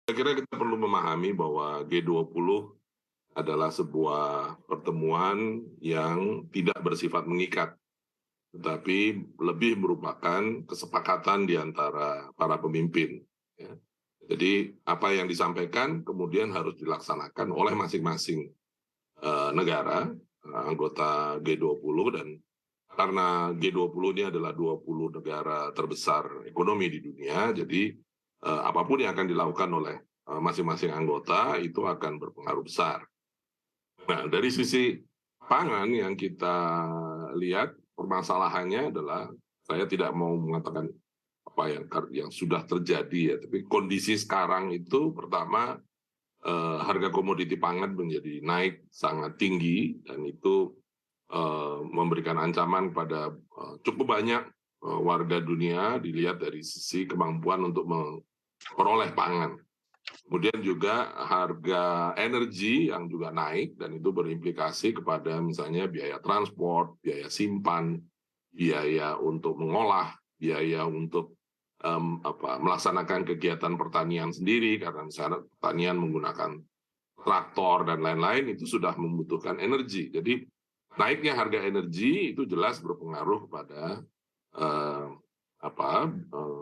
Saya kira kita perlu memahami bahwa G20 adalah sebuah pertemuan yang tidak bersifat mengikat, tetapi lebih merupakan kesepakatan di antara para pemimpin. Ya. Jadi apa yang disampaikan kemudian harus dilaksanakan oleh masing-masing negara anggota G20, dan karena G20 ini adalah 20 negara terbesar ekonomi di dunia, jadi apapun yang akan dilakukan oleh masing-masing anggota itu akan berpengaruh besar. Nah, dari sisi pangan yang kita lihat, permasalahannya adalah, saya tidak mau mengatakan apa yang sudah terjadi ya, tapi kondisi sekarang itu pertama harga komoditi pangan menjadi naik sangat tinggi, dan itu memberikan ancaman pada cukup banyak warga dunia dilihat dari sisi kemampuan untuk memperoleh pangan. Kemudian juga harga energi yang juga naik, dan itu berimplikasi kepada misalnya biaya transport, biaya simpan, biaya untuk mengolah, biaya untuk melaksanakan kegiatan pertanian sendiri, karena misalnya pertanian menggunakan traktor dan lain-lain itu sudah membutuhkan energi. Jadi naiknya harga energi itu jelas berpengaruh kepada eh,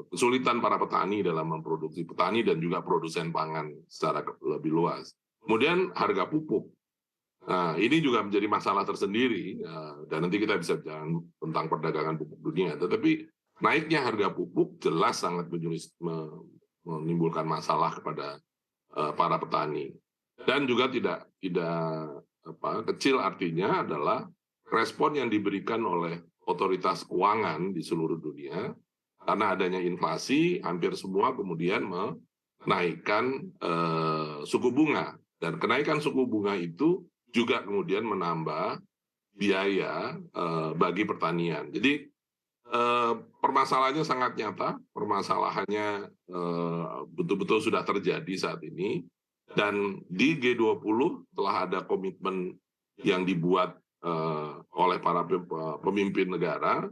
kesulitan para petani dalam memproduksi, petani dan juga produsen pangan secara lebih luas. Kemudian harga pupuk. Nah, ini juga menjadi masalah tersendiri, dan nanti kita bisa bicara tentang perdagangan pupuk dunia. Tetapi naiknya harga pupuk jelas sangat menimbulkan masalah kepada para petani. Dan juga tidak kecil artinya adalah respon yang diberikan oleh otoritas keuangan di seluruh dunia karena adanya inflasi, hampir semua kemudian menaikkan suku bunga, dan kenaikan suku bunga itu juga kemudian menambah biaya bagi pertanian. Jadi permasalahannya sangat nyata, permasalahannya betul-betul sudah terjadi saat ini, dan di G20 telah ada komitmen yang dibuat oleh para pemimpin negara,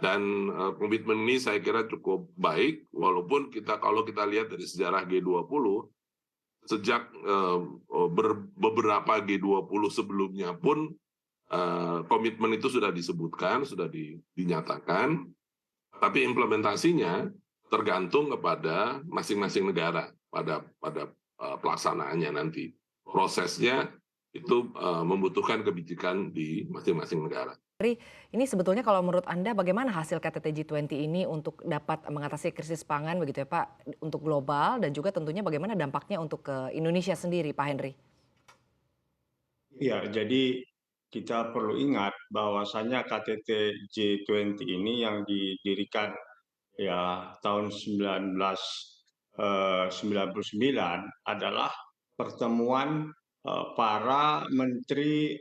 dan komitmen ini saya kira cukup baik, walaupun kalau kita lihat dari sejarah G20, sejak beberapa G20 sebelumnya pun komitmen itu sudah disebutkan, sudah dinyatakan, tapi implementasinya tergantung kepada masing-masing negara pada pelaksanaannya nanti. Prosesnya itu membutuhkan kebijakan di masing-masing negara. Ini sebetulnya kalau menurut Anda bagaimana hasil KTT G20 ini untuk dapat mengatasi krisis pangan begitu ya Pak, untuk global dan juga tentunya bagaimana dampaknya untuk ke Indonesia sendiri Pak Henry? Ya, jadi kita perlu ingat bahwasanya KTT G20 ini yang didirikan ya tahun 1999 adalah pertemuan para menteri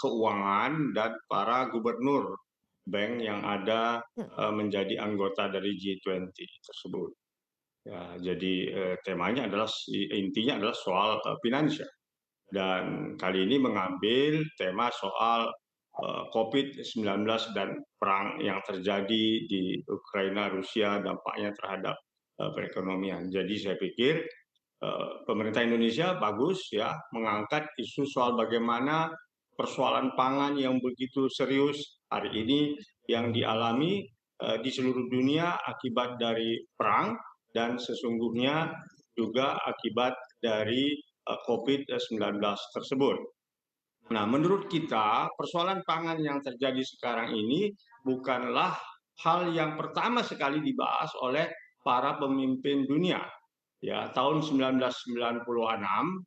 keuangan dan para gubernur bank yang ada menjadi anggota dari G20 tersebut. Ya, jadi temanya adalah intinya adalah soal finansial. Dan kali ini mengambil tema soal COVID-19 dan perang yang terjadi di Ukraina, Rusia, dampaknya terhadap perekonomian. Jadi saya pikir pemerintah Indonesia bagus ya mengangkat isu soal bagaimana persoalan pangan yang begitu serius hari ini yang dialami di seluruh dunia akibat dari perang dan sesungguhnya juga akibat dari COVID-19 tersebut. Nah, menurut kita persoalan pangan yang terjadi sekarang ini bukanlah hal yang pertama sekali dibahas oleh para pemimpin dunia. Ya, tahun 1996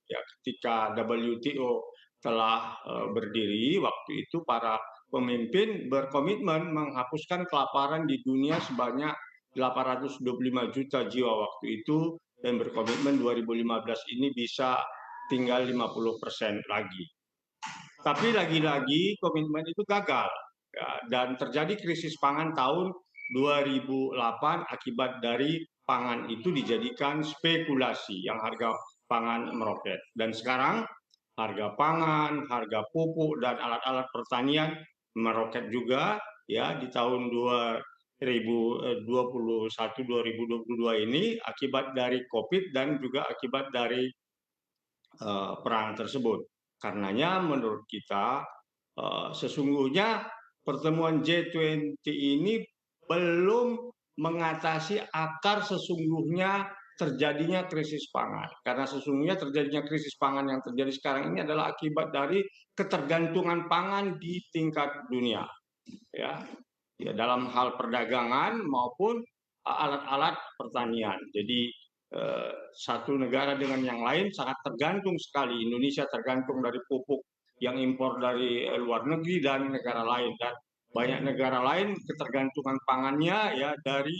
ya ketika WTO telah berdiri, waktu itu para pemimpin berkomitmen menghapuskan kelaparan di dunia sebanyak 825 juta jiwa waktu itu, dan berkomitmen 2015 ini bisa tinggal 50% lagi. Tapi lagi-lagi komitmen itu gagal ya, dan terjadi krisis pangan tahun 2008 akibat dari pangan itu dijadikan spekulasi yang harga pangan meroket. Dan sekarang harga pangan, harga pupuk dan alat-alat pertanian meroket juga ya di tahun 2021-2022 ini akibat dari COVID dan juga akibat dari perang tersebut. Karenanya menurut kita sesungguhnya pertemuan G20 ini belum mengatasi akar sesungguhnya terjadinya krisis pangan. Karena sesungguhnya terjadinya krisis pangan yang terjadi sekarang ini adalah akibat dari ketergantungan pangan di tingkat dunia. Ya, ya dalam hal perdagangan maupun alat-alat pertanian. Jadi satu negara dengan yang lain sangat tergantung sekali. Indonesia tergantung dari pupuk yang impor dari luar negeri dan negara lain, dan banyak negara lain ketergantungan pangannya ya dari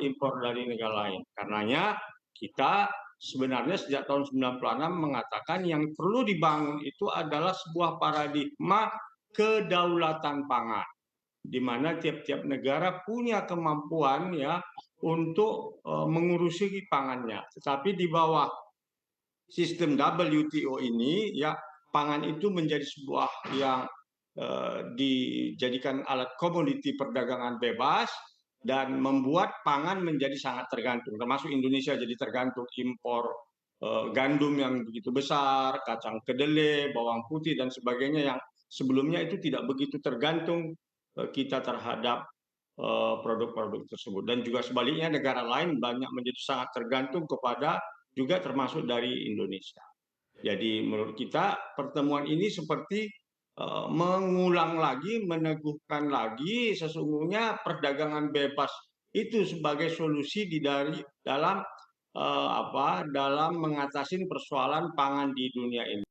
impor dari negara lain. Karenanya kita sebenarnya sejak tahun 96 mengatakan yang perlu dibangun itu adalah sebuah paradigma kedaulatan pangan, di mana tiap-tiap negara punya kemampuan ya untuk mengurusi pangannya. Tetapi di bawah sistem WTO ini ya pangan itu menjadi sebuah yang dijadikan alat komoditi perdagangan bebas dan membuat pangan menjadi sangat tergantung. Termasuk Indonesia jadi tergantung impor gandum yang begitu besar, kacang kedelai, bawang putih dan sebagainya yang sebelumnya itu tidak begitu tergantung kita terhadap produk-produk tersebut. Dan juga sebaliknya negara lain banyak menjadi sangat tergantung kepada juga termasuk dari Indonesia. Jadi menurut kita pertemuan ini seperti mengulang lagi, meneguhkan lagi sesungguhnya perdagangan bebas itu sebagai solusi dalam dalam mengatasi persoalan pangan di dunia ini.